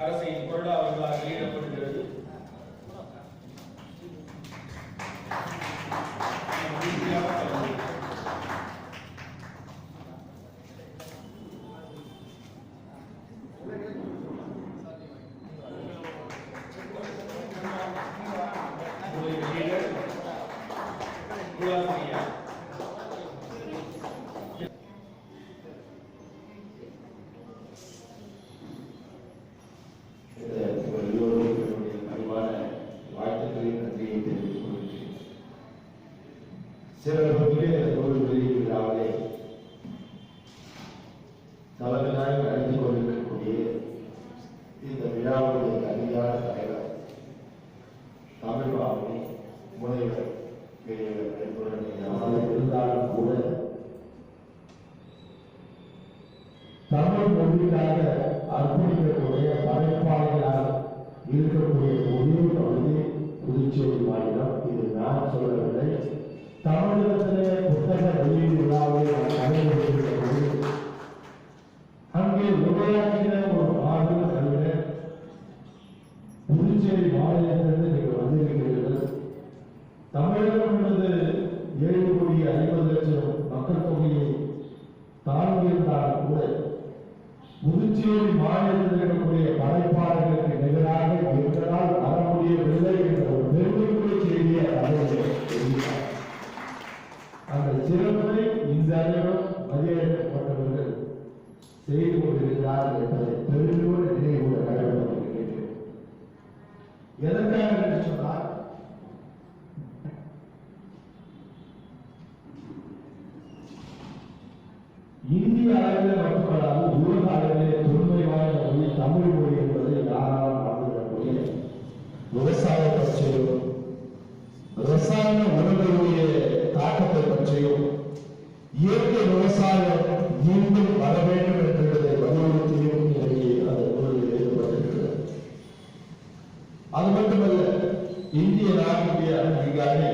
அரசின் கொள்ளா அவர்களால் வெளியிடப்படுகிறது. சிறப்புமிக்க நூல் வெளியீடாகவே தலைவனாக நடந்து கொண்டிருக்கக்கூடிய இந்த விழாவுடைய கல்வியான தலைவர் தமிழ் பாவனை முனைவர் இருந்தாலும் கூட தமிழ் மொழிக்காக அர்ப்பணிக்கக்கூடிய படைப்பாளிகளாக இருக்கக்கூடிய ஒரே பகுதி புதுச்சேரி மாநிலம். இது நான் சொல்லவில்லை. தமிழகத்திலே புத்தக வெளியீடு விழாவை நடைபெற்றிருக்கிறது. அங்கே உரையாற்றின ஒரு ஆய்வு கலைஞர் புதுச்சேரி மாநிலத்திலிருந்து நீங்கள் வந்திருக்கிறீர்கள். தமிழகம் என்பது 7,50,00,000 மக்கள் தொகையை தாண்டியிருந்தாலும் கூட புதுச்சேரி மாநிலத்தில் இருக்கக்கூடிய படைப்பாளர்களுக்கு நிகராக எங்களால் வர முடியவில்லை என்ற ஒரு பெருமைக்குரிய செய்தியை அறிவித்தார். அந்த சிறப்பை இந்த அளவில் மதியப்பட்டவர்கள் செய்து கொண்டிருக்கிறார்கள் என்பதை பெருமையோடு நினைவுகூட கடமைப்பட்டிருக்கிறேன். எதற்காக என்று சொன்னால், இந்திய அளவில் மட்டுமல்லாமல் உலக அளவிலே தொன்மை வாய்ந்த மொழி தமிழ் மொழி என்பதை யாராலும் மறந்துவிட முடியும். விவசாய பற்றியும் ரசாயன உணவுடைய தாக்கத்தை பற்றியும் இயற்கை விவசாயம் மீண்டும் வர வேண்டும் என்பதை வலியுறுத்தியும் இன்றைக்கு அந்த நூலில் எழுதப்பட்டிருக்கிறது. அது மட்டுமல்ல, இந்திய நாட்டுடைய அதிகாரி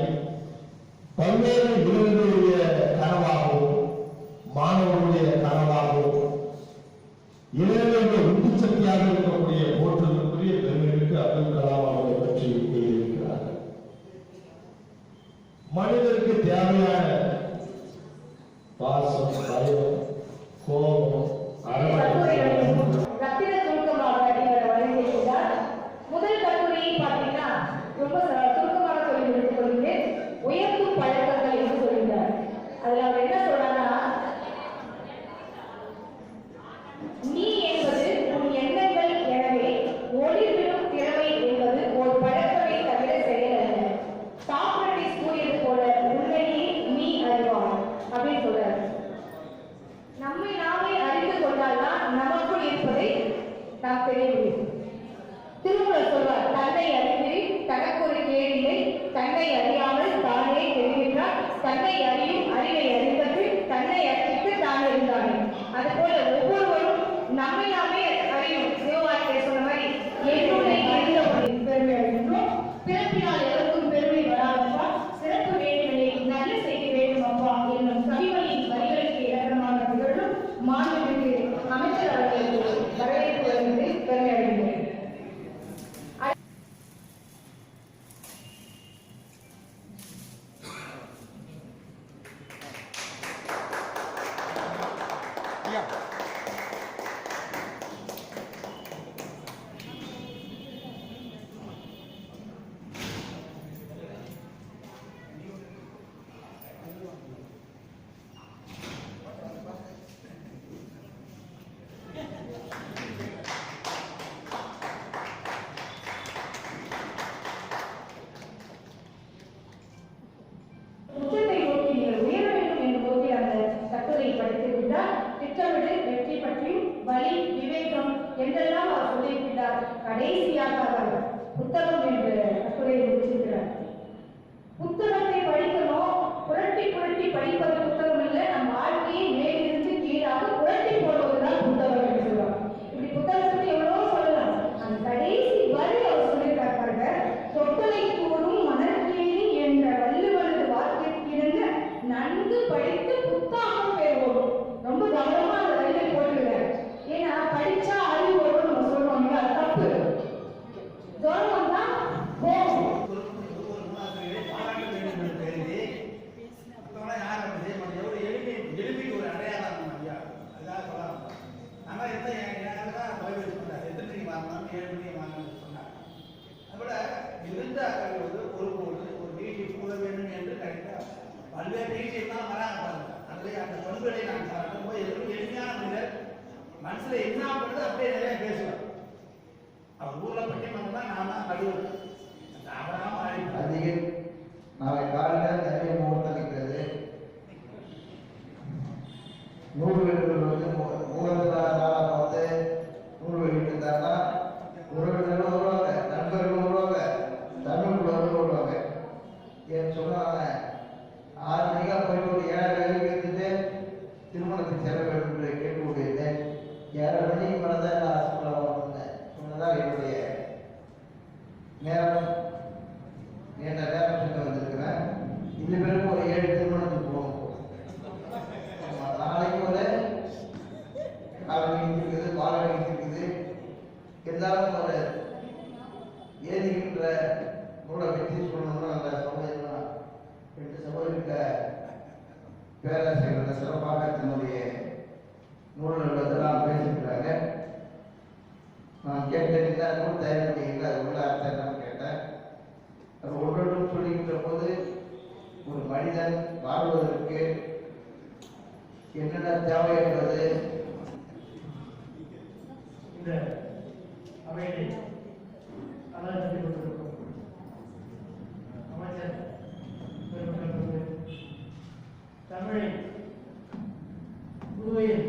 பல்வேறு இளைஞர்களுடைய கனவாகவும் மாணவர்களுடைய கனவாகவும் இளைஞர்களுடைய உந்து சக்தியாக இருக்கக்கூடிய போற்றுதலுக்குரிய பெருமைகளுக்கு அப்துல் கலாம் அவர்களை பற்றி எழுதியிருக்கிறார்கள். மனிதருக்கு தேவையான பாசம், பயம், கோபம், முதல் கட்டுரையை பார்த்தீங்கன்னா ரொம்ப சுருக்கமாக சொல்லி முடித்துக் கொள்கிறேன். உயர்த்தும் பழக்கங்கள் என்று சொல்கிறார். அதுல அவர் என்ன சொல்றாங்கன்னா, நீ என்பது உன் எண்ணங்கள், எனவே ஒளிவிடும் திறமை என்பது ஒரு பழக்கமே தவிர செயல். சாக்ரட்டிஸ் கூறியது போல உண்மையை நீ அறிவாய் அப்படின்னு சொல்றாரு. நம்மை நாமே அறிந்து கொண்டால்தான் நமக்குள் இருப்பதை நாம் தெரிய முடியும். திருமூலர் சொல்வார், தன்னை அறிந்திரி தனக்கு ஒரு கேடில்லை, தன்னை அறியாமல் தானே தெரிகின்றார், தன்னை அறியும் அறிவை அறிந்தது தன்னை அறிவித்து தான் இருந்தானே. அதுபோல ஒவ்வொருவரும் நம்மை நாமே அறியும். சிவவாக்கிய சொன்ன மாதிரி என்னுடைய பெருமை அடைகின்றோம். பிறப்பினால் எதற்கும் பெருமை வராதப்பா, சிறப்பு வேண்டுமே நல்ல செய்ய வேண்டும் அப்பா என்னும் கவிகளின் வரிகளுக்கு இலக்கணமான நிகழ்வும் மாண்புமிகு அமைச்சர் அவர்களுக்கு வரவேற்பு வருவதை பெருமை அடைகின்றேன். திட்டமிடு வெற்றி பற்றியும் வலி விவேகம் என்றெல்லாம் அவர் சொல்லியிருக்கிறார். கடைசியாக அவர் புத்தகம் என்ற கட்டுரையை முடிச்சிருக்கிறார். புத்தகத்தை படிக்கணும், புரட்டி புரட்டி படிப்பது புத்தகம் இல்லை, நம் வாழ்க்கையை மேலிருந்து கீழாக புரட்டி போடுவதுதான் புத்தகம் என்று சொல்லுவார். இப்படி புத்தகத்துக்கு எவ்வளவோ சொல்லலாம். அந்த கடைசி வரி அவர் சொல்லியிருக்கார் பாருங்க, தொட்டலை கூறும் மனக்கேணி என்ற வள்ளுவரது வாக்கியத்திலிருந்து நன்கு படித்து புத்தாக்கம் பெறுவோம். ரொம்ப கவனமா அந்த வரியை போட்டுருக்காரு. ஏன்னா படிச்சா அறிவு வரும் நம்ம சொல்றோம், அது தப்பு. 7 மணிக்கு வாங்கன்னு சொன்னாங்க. அதோட இருந்த ஒரு லீடர்ஷிப் கூட வேணும் என்று கரெக்டாக பல்வேறு லீடர்ஷிப் தான் வராங்க பாருங்க. அதில் அந்த பண்புகளை நான் பார்க்கும்போது எளிமையான மனிதர் மனசில் என்ன பண்ணுறது அப்படியே நிறைய பேசுவார். அவர் ஊரில் பட்டிமன்றம் தான் நான் தான் நடுவர் அவராக அதிக நாளை காலையில் நிறைய முகூர்த்தம் இருக்கிறது. 100 வீடுகள் வந்து முகூர்த்த நாளாக பார்த்து 100 வீடு இருந்தாங்கன்னா உறவினர்களும் வருவாங்க, நண்பர்களும் வருவாங்க, தமிழ்குள்ளவர்களும் வருவாங்க. ஏன்னு சொன்னாங்க 6 மணிக்கா போயிட்டு ஒரு 7 வேலைக்கு எடுத்துட்டு திருமணத்துக்கு செல்ல வேண்டும் என்று கேட்டு கொண்டிருந்தேன். 7 மணிக்கு மேலே தான் நான் சொன்னதான் என்னுடைய நேரம் நீண்ட நேரம் சென்று வந்திருக்கிறேன். இது பிறகு ஒரு 7 திருமணத்துக்கு போகும். நாளைக்கு ஒரு காலனி இருக்குது, பாலனி இருக்குது. இருந்தாலும் ஒரு ஏதிக்கின்ற நூலை வெற்றி சொல்லணும்னா அந்த சமூகம் 2 சமூக பேராசிரியர்கள் சிறப்பாக தன்னுடைய நூல்கள் இதெல்லாம் பேசியிருக்கிறாங்க. நான் கேட்டேன், இந்த நூல் தயார் பண்ணீங்களா, அது உள்ள அர்த்தம் என்னன்னு கேட்டேன். அது ஒன்றொன்றும் சொல்லுகின்ற போது ஒரு மனிதன் வாழ்வதற்கு என்னென்ன தேவை என்பது இந்த அவையை அலங்கரித்துக் கொண்டிருக்கும் அமைச்சர் தமிழை புதுவையில்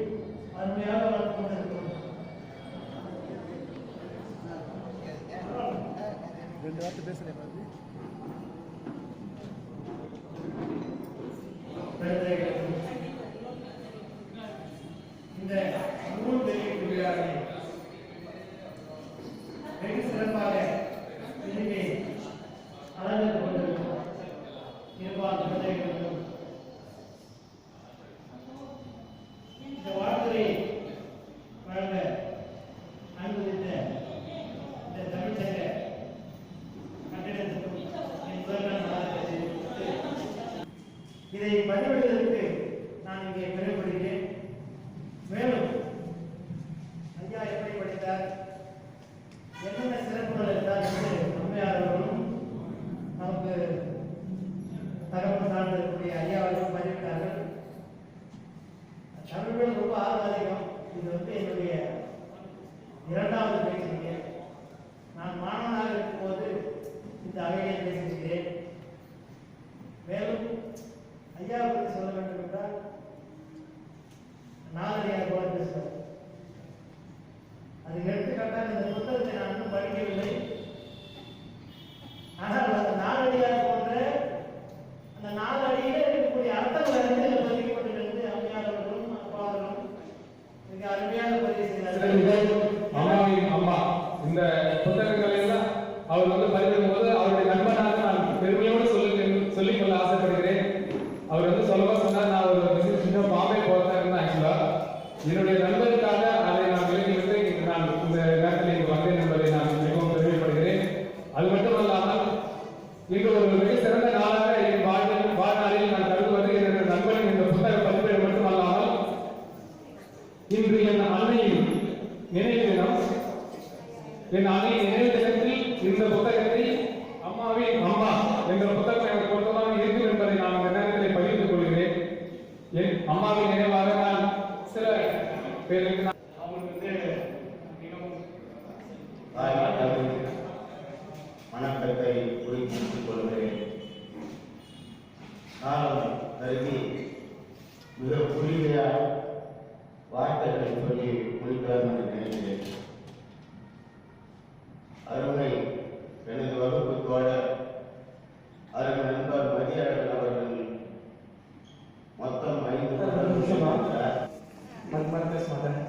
அருமையாக வளர்த்துக் கொண்டிருக்கும் இந்த நூல் வெளியீட்டு விழாவை வெகு சிறப்பாக இன்னைக்கு அலங்கரித்துக் கொண்டிருக்கிறோம். நிர்வாக குழந்தைகளுக்கும் இந்த வாழ்த்துறை வழங்க அனுமதித்த இந்த தமிழ்ச்சங்க கட்டிடத்துக்கும் என் முதல்வர் வாழ்த்துக்களை இதை பதிவிடுவதற்கு நான் இங்கே பெருமைப்படுகிறேன். மேலும் ஐயா எப்படி படித்தார், என்னென்ன சிறப்புகள் இருந்தார் என்று அம்மையாளர்களும் நமக்கு தகவல் சார்ந்திருக்கக்கூடிய ஐயா அவர்களும் பதிவிட்டார்கள். தமிழில் ரொம்ப ஆர்வம் அதிகம். இது வந்து என்னுடைய 2வது பேசியிருக்க. நான் மாணவனாக இருக்கும்போது இந்த அவையை பேசியிருக்கிறேன். மேலும் ஐயா பற்றி சொல்ல வேண்டும் என்றால் நாலடியார் போல பேசுவார். அது எடுத்துக்காட்டாக இந்த புத்தகத்தை நான் இன்னும் படிக்கவில்லை. ஆனால் அந்த நாலடியார் போன்ற அந்த 4 அடியில இருக்கக்கூடிய அர்த்தங்கள் அறிந்து பதிக்கப்பட்டிருந்து அம்மையாளர்களும் அப்பாவர்களும் மிக அருமையாக பதிவு செய்தார்கள். அம்மாவின் அம்மா இந்த புத்தகங்களை எல்லாம் அவர் வந்து பதிவிடும் போது அவருடைய நண்பனாக நான் பெருமையோடு சொல்லிக்கொள்ள ஆசைப்படுகிறேன். அவர் வந்து சொல்லவா சொன்னார், நான் ஒரு இன்னும் பாம்பே போகிறதா இருந்தேன். ஆக்சுவலா என்னுடைய நண்பருக்காக அதை நான் விலகிவிட்டு நான் இந்த நேரத்தில் இங்கு வந்தேன் என்பதை நான் மிகவும் பெருமைப்படுகிறேன். அது மட்டுமல்லாமல் இன்று ஒரு மிக சிறந்த நாளாக என் வாழ்நாளில் நான் கருதுவது என்னுடைய நண்பரின் இந்த புத்தக பதிப்பீடு மட்டுமல்லாமல் இன்று என் அன்னையின் நினைவு தினம். என் அன்னையின் நினைவு தினத்தில் இந்த புத்தகத்தை அம்மாவின் அம்மா என்ற புத்தகம் எனக்கு பொருத்தமாக இருக்கும் என்பதை நான் இந்த நேரத்தில் பகிர்ந்து கொள்கிறேன். என் அம்மாவின் நினைவாக நான் சில பேருக்கு அவங்களுக்கு வணக்கத்தை குறிப்பிட்டுக் கொள்கிறேன். நானும் கருதி மிக புரிமையாக வார்த்தைகளை சொல்லி முடிக்கலாம் என்று நினைக்கிறேன். அருமை எனது வகுப்பு தோழர் அருமை நண்பர் மதியாளர் அவர்கள் மொத்தம் 5 பேச மாட்டேன்.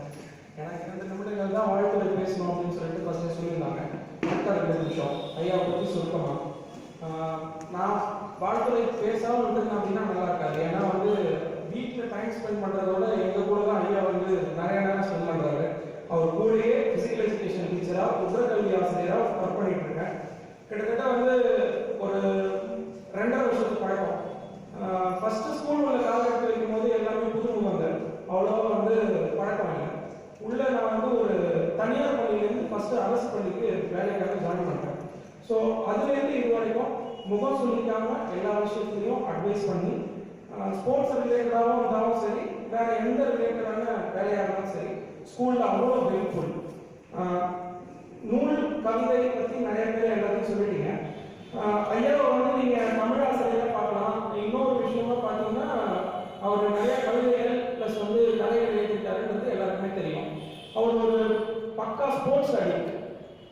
எனக்கு 2 நிமிடங்கள் தான் வாழ்த்துறை பேசணும் அப்படின்னு சொல்லிட்டு ஃபர்ஸ்ட் சொல்லியிருந்தாங்க. 2 நிமிஷம் ஐயாவை பற்றி சுருக்கமா நான் வாழ்த்துறை பேசாமல் விட்டுருந்தேன் அப்படின்னா நல்லா இருக்காது. ஏன்னா வந்து வீட்டில் டைம் ஸ்பெண்ட் பண்ணுறதோட எங்கள் கூட தான் ஐயா வந்து நிறைய நேரம் ஸ்பெண்ட் பண்ணுறாரு. அவர் கூடயே ஃபிசிக்கல் எஜுகேஷன் டீச்சராக உடற்கல்வி ஆசிரியராக ஒர்க் பண்ணிட்டு இருக்கேன். கிட்டத்தட்ட வந்து ஒரு 2.5 வருஷத்துக்கு பழக்கம். ஃபர்ஸ்ட் ஸ்கூல் உள்ள காலகட்டத்தில் இருக்கும்போது எல்லாமே புதுமுகங்கள், அவ்வளோவா வந்து பழக்கம் இல்லை. உள்ள நான் வந்து ஒரு தனியார் பள்ளியிலேருந்து ஃபர்ஸ்ட் ஃபஸ்ட்டு அரசு பள்ளிக்கு வேலைக்காக ஜாயின் பண்ணேன். ஸோ அதுலேருந்து இது வரைக்கும் முகம் சொல்லிக்காமல் எல்லா விஷயத்துலையும் அட்வைஸ் பண்ணி ஸ்போர்ட்ஸ் ரிலேட்டடாகவும் இருந்தாலும் சரி, வேறு எந்த ரிலேட்டடான வேலையாக இருந்தாலும் சரி, ஸ்கூலில் அவ்வளோ ஹெல்ப்ஃபுல். நூல் கவிதை பற்றி நிறைய பேர் எல்லாத்தையும் சொல்லிட்டீங்க. ஐயாவை வந்து நீங்கள் தமிழ் ஆசிரியராக பார்க்கலாம். இன்னொரு விஷயமா பார்த்தீங்கன்னா அவர் நிறைய கவிதைகள் ப்ளஸ் வந்து கதைகள் எழுதிட்டாருன்றது எல்லாருக்குமே தெரியும். அவர் ஒரு பக்கா ஸ்போர்ட்ஸ் அடிக்ட்.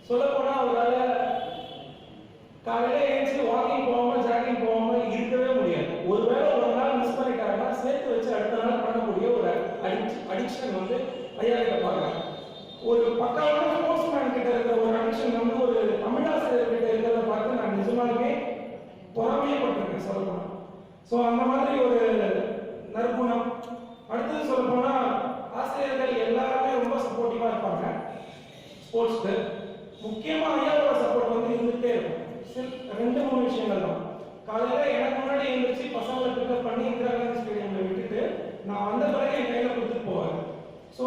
சொல்லப்போனால் அவரால் காலையில் ஏஞ்சி வாக்கிங் போகாமல் ஜாகிங் போகாமல் இருக்கவே முடியாது. ஒருவேளை ஒரு நாள் மிஸ் பண்ணிட்டாருன்னா சேர்த்து வச்சு அடுத்த நாள் பண்ணக்கூடிய ஒரு அடிக்ஷன் வந்து ஐயா கிட்ட பார்க்கலாம். ஒரு பக்காவான ஸ்போர்ட்ஸ் மேன் கிட்ட இருக்கிற ஒரு அடிக்ஷன் வந்து ஒரு தமிழாசிரியர் கிட்ட இருக்கிறத பார்த்து நான் நிஜமாலுமே பொறாமையப்பட்டிருக்கேன் சொல்லப்போனால். ஸோ அந்த மாதிரி ஒரு நற்குணம். அடுத்தது சொல்லப்போனால் ஆசிரியர்கள் எல்லாருமே ரொம்ப சப்போர்ட்டிவாக இருப்பாங்க ஸ்போர்ட்ஸ்க்கு. முக்கியமாக ஐயாவோட சப்போர்ட் வந்து இருந்துகிட்டே இருக்கும். 2-3 விஷயங்கள் தான். காலையில் எனக்கு முன்னாடி எழுந்திரிச்சு பசங்களை பிக்கப் பண்ணி இந்திரா காந்தி ஸ்டேடியமில் விட்டுட்டு நான் வந்த பிறகு என் கையில் கொடுத்துட்டு போவார். ஸோ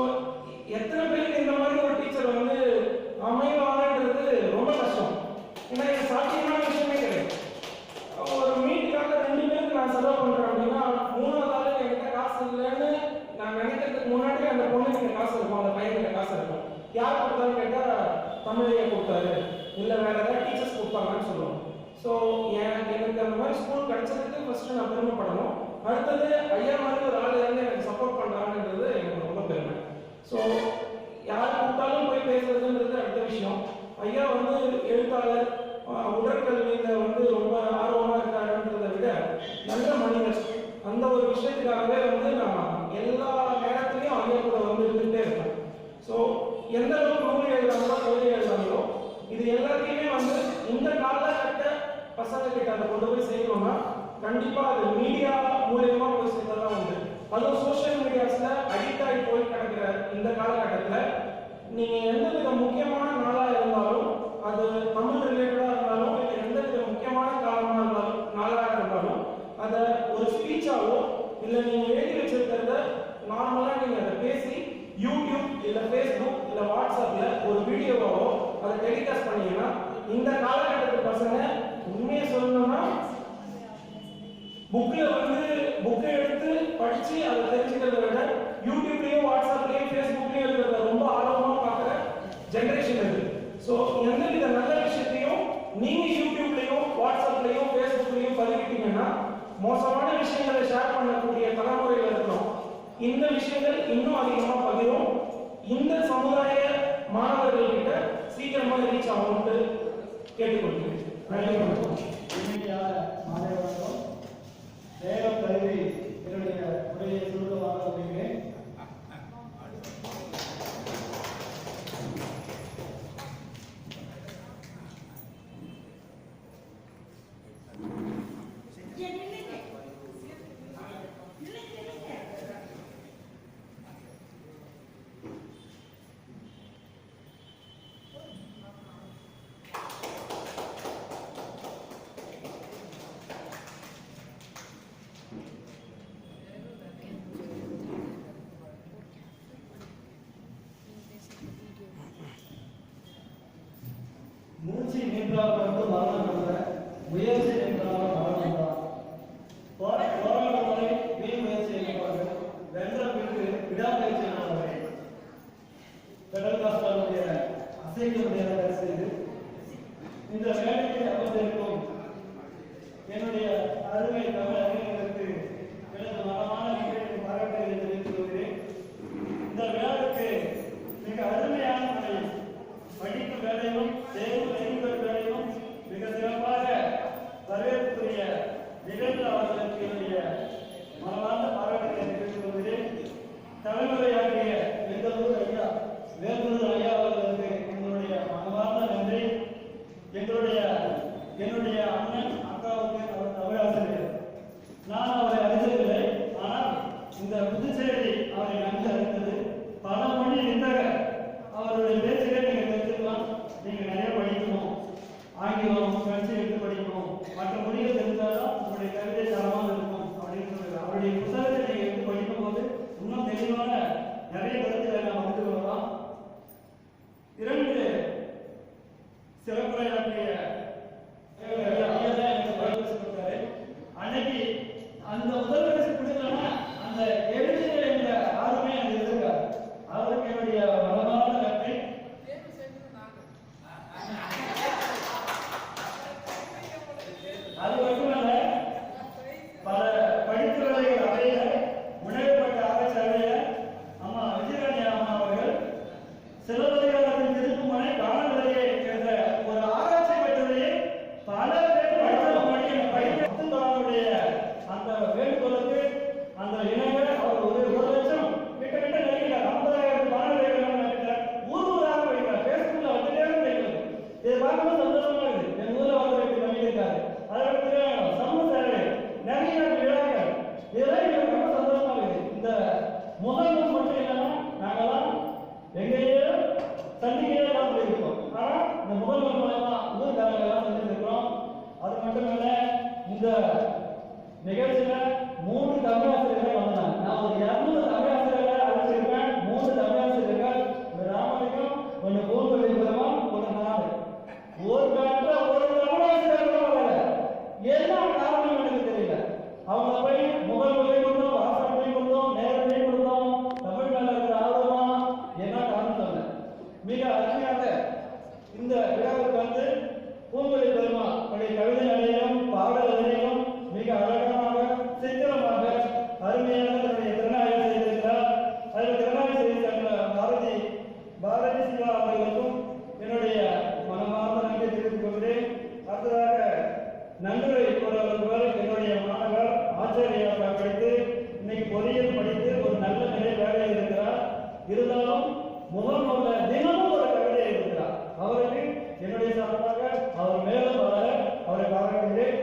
எத்தனை பேருக்கு இந்த மாதிரி ஒரு டீச்சர் வந்து அமைவாங்கன்றது ரொம்ப கஷ்டம். ஏன்னா இது சாத்தியமான விஷயமே கிடையாது. ஒரு மீட்டுக்காக 2 பேருக்கு நான் செலவு பண்ணுறேன் அப்படின்னா 3வது ஆளு என்கிட்ட காசு இல்லைன்னு நான் நினைக்கிறதுக்கு முன்னாடி அந்த பொண்ணுக்கிட்ட காசு இருக்கும், அந்த பையன்கிட்ட காசு இருக்கும். யார் கொடுத்தாலும் கேட்டால் தமிழையை கொடுத்தாரு, இல்லை வேற ஏதாவது டீச்சர்ஸ் கொடுப்பாங்கன்னு சொல்லுவோம். ஸோ எனக்கு அந்த மாதிரி ஸ்கூல் கிடைச்சதுக்கு ஃபர்ஸ்ட் நான் பெருமைப்படணும். அடுத்தது ஐயா மாதிரி ஒரு ஆள் இருந்து எனக்கு சப்போர்ட் பண்ணுறாங்கன்றது எனக்கு ரொம்ப பெருமை. ஸோ யார் கூப்பிட்டாலும் போய் பேசுறதுன்றது அடுத்த விஷயம். ஐயா வந்து எழுத்தாளர், உடற்கல்வியில் வந்து ரொம்ப ஆர்வமாக இருக்காருன்றதை விட நல்ல மனிதர். அந்த ஒரு விஷயத்துக்காகவே வந்து நான் எல்லா நேரத்துலையும் ஐயா கூட வந்து இருந்துகிட்டே இருப்பேன். ஸோ எந்த அளவுக்கு நூல் எழுதுறாங்களோ கவிதை எழுதுறாங்களோ இது எல்லாத்தையுமே வந்து இந்த காலகட்ட பசங்க கிட்ட அதை கொண்டு போய் செய்யணும்னா கண்டிப்பாக அது மீடியா மூலியமா போய் சேர்ந்ததான் உண்டு. அதுவும் சோஷியல் மீடியாஸ்ல அடிக்ட் ஆகி போய் கிடக்கிற இந்த காலகட்டத்தில் நீங்கள் எந்த வித முக்கியமான நாளாக இருந்தாலும், அது தமிழ் ரிலேட்டடாக இருந்தாலும், இல்லை எந்த வித முக்கியமான காலமாக இருந்தாலும் நாளாக இருந்தாலும் அதை ஒரு ஸ்பீச்சாவோ இல்லை நீங்கள் எழுதி வச்சிருக்கிறத நார்மலாக நீங்கள் அதை பேசி யூடியூப் இல்லை ஃபேஸ்புக் இல்லை வாட்ஸ்அப்பில் ஒரு வீடியோவாவோ அதை டெலிகாஸ்ட் பண்ணீங்கன்னா இந்த காலகட்டத்து பசங்க உண்மையை சொல்லணும்னா புக்கில் வந்து புக்கை எடுத்து படித்து அதை தெரிஞ்சுக்கிறத விட யூடியூப்லேயும் வாட்ஸ்அப்லேயும் ஃபேஸ்புக்லேயும் இருக்கிறத ரொம்ப ஆர்வமாக பார்க்குற ஜென்ரேஷன் இது. ஸோ எந்த வித நல்ல விஷயத்தையும் நீங்கள் யூடியூப்லேயும் வாட்ஸ்அப்லேயும் ஃபேஸ்புக்லேயும் பதிவிட்டீங்கன்னா மோசமான விஷயங்களை ஷேர் பண்ணக்கூடிய தலைமுறையில் இருக்கிறோம். இந்த விஷயங்கள் இன்னும் அதிகமாக பகிரும். இந்த சமுதாய மாணவர்கள்கிட்ட சீக்கிரமாக ரீச் ஆகும்னு கேட்டுக்கொள்கிறேன். நன்றி. மாணவர்களும் நேரம் கருதி என்னுடைய உரையை சுருக்கமாக வருகிறேன். மூச்சு நின்றால் மட்டும் மரணம் அல்ல, முயற்சி நின்றால் மரணம் தான். போராடும் வரை வீண் முயற்சி செய்யப்பார்கள், வென்ற பின்பு விடாமுயற்சி செய்யப்பார்கள். பெடல் காஸ்டாவுடைய அசைக்க முடியாத செய்து இந்த வேலைக்கு அமர்ந்திருக்கும் என்னுடைய அருமை தமிழ் அறிஞர்களுக்கு எனது மனமான பாராட்டுகளை தெரிவித்துக் கொள்கிறேன். இந்த வேலைக்கு மிக அருமையான முறையில் படிக்கும் வேலையும் தேர்வு எழுதும் வேலையும் மிக சிறப்பாக வரவேற்புரிய நிகழ்வு அவர்களுக்கு என்னுடைய மனமார்ந்த பாராட்டுகளை தெரிவித்துக் கொள்கிறேன். தலைமுறையாகிய எங்களூர் ஐயா வேலூர் ஐயா அவர்களுக்கு எங்களுடைய மனமார்ந்த நன்றி. என்னுடைய அண்ணன் அக்காவுக்கு அவர் தமிழாசிரியர். சிலப்பதிகாரத்தின் திருப்புமனை காணவில்லையே என்ற ஒரு ஆராய்ச்சி பெற்றதையே பல பேர் படித்த அப்துல் கலாமுடைய அந்த வேண்டுகோளுக்கு அந்த இணைய அவர் ஒரு லட்சம் கிட்டத்தட்ட நெருங்கினார் 50,000 மாணவர்கள் ஊராக படிக்கிறார். பேஸ்புக்ல வந்துட்டே இருக்கு. இதை பார்க்கும்போது சந்தோஷமா இருக்குது. என் ஊர்ல வந்து இப்படி பண்ணியிருக்காரு. அதற்கு சமூக சேவை நிறைய விழாக்கள் இதெல்லாம் எங்களுக்கு ரொம்ப சந்தோஷமா இருக்குது. இந்த முகநூல் மட்டும் என்னன்னா நாங்கெல்லாம் எங்கேயோ சந்திக்கையே தான் போயிருக்கோம். ஆனா இந்த முகநூல் மூலமா ஊர்காரங்க எல்லாம் சந்திச்சிருக்கிறோம். அது மட்டும் இல்ல இந்த நிகழ்ச்சியில 3 தமிழாசிரியர்கள் வந்தாங்க. நான் ஒரு 200 தமிழாசிரியர்களை அழைச்சிருக்கேன். 3 தமிழாசிரியர்கள் இந்த ராமலிங்கம், ஒன்று பூர்வலி பெருமாள், ஒன்று நாடு. ஒரு காலத்துல ஒரு தமிழாசிரியர்கள் வரல. என்ன காரணம் எனக்கு தெரியல. அவங்க போய் முகநூலை கொடுத்தோம், வாசனை கொடுத்தோம், நேரத்தை கொடுத்தோம், தமிழ் மேல இருக்கிற ஆர்வமா என்ன காரணம் சொல்ல. மிக அருமையாக இந்த விழாவுக்கு வந்து பூங்குழலி பெருமாள் கவிதை நிலையம் பாடல் நிலையம் மிக அழகாக சித்திரமாக அருமையாக தன்னுடைய திறனாய்வு செய்திருக்கிறார். அதில் திறனாய்வு செய்திருக்கிற பாரதி சிவா அவர்களுக்கும் என்னுடைய மனமார்ந்த நன்றி தெரிவித்துக் கொள்கிறேன். அடுத்ததாக நன்றியை கூறுவர்கள் என்னுடைய மாணவர் ஆச்சரியாக படித்து இன்னைக்கு பொறியியல் படித்து ஒரு நல்ல நிலை வேலையில் இருக்கிறார். இருந்தாலும் முகநூல்ல தினமும் ஒரு கவிதை இருக்கிறார். அவருக்கு என்னுடைய சார்பாக அவர் மேலும் வளர அவரை பாராட்டுகிறேன்.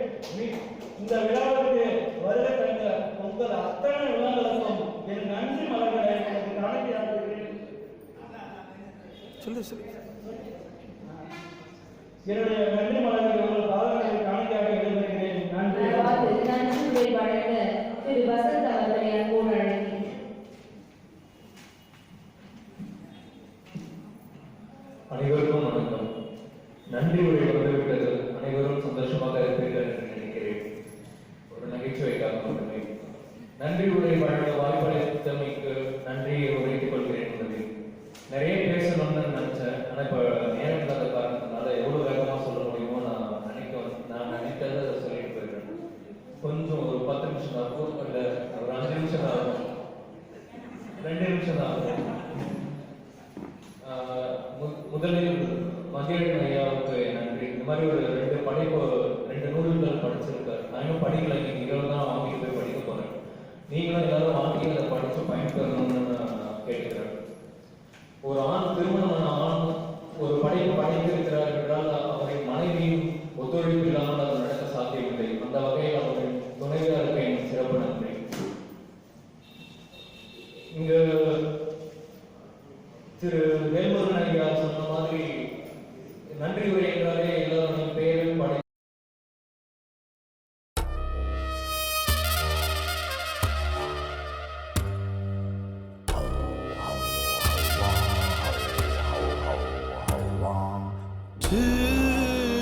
இந்த விழாவிற்கு வருகை தந்த உங்கள் அத்தனை உள்ளங்களுக்கும் என் நன்றி மலர்களை எனக்கு காணிக்கையாக்குகிறேன். என்னுடைய நன்றி மலர்களை உங்கள் பாதங்களை காணிக்கையாக விரும்புகிறேன். நன்றி. நன்றியை வழங்க திரு வசந்த் அவர்களை அன்போடு அழைக்கிறேன். அனைவருக்கும் வணக்கம். நன்றி உரை வந்துவிட்டது. அனைவரும் சந்தோஷமாக இருப்பீர்கள் என்று நினைக்கிறேன். ஒரு நகைச்சுவைக்காக மட்டுமே. நன்றி உரை வழங்க வாய்ப்பளித்தமைக்கு நன்றியை உரைத்துக் கொள்கிறேன் என்பது நிறைய பேசணும்னு நினைச்சேன். ஆனா இப்ப நேரம் இல்லாத காரணத்தினால எவ்வளவு வேகமா சொல்ல முடியுமோ நான் நினைத்ததை சொல்லிட்டு போயிடுறேன். கொஞ்சம் ஒரு 10 நிமிஷம் ஆகும், இல்ல ஒரு 5 நிமிஷம் ஆகும், 2 நிமிஷம் தான் ஆகும். முதலில் மதியழகன் ஐயாவுக்கு நன்றி. இந்த மாதிரி ஒரு 2 நூல்கள் படிச்சிருக்காரு. நான் இன்னும் படிக்கல, நீங்க இரவு தான் வாங்கிட்டு போய் படிக்க போறேன். நீங்களும் எல்லாரும் வாங்கி அதை படிச்சு பயன்பெறணும்னு நான் கேட்கிறேன். ஒரு ஆண் திருமணமான ஆண் ஒரு படித்திருக்கிறார் என்றால் அவரை மனைவியும் ஒத்துழைப்பு இல்லாமல் அது நடக்க சாத்தியமில்லை. அந்த வகையில் அவர்கள் துணைவியாருக்கு என் சிறப்பு நன்றி. இங்கு திரு வேல்முருகன் ஐயா சொன்ன மாதிரி நன்றி உரை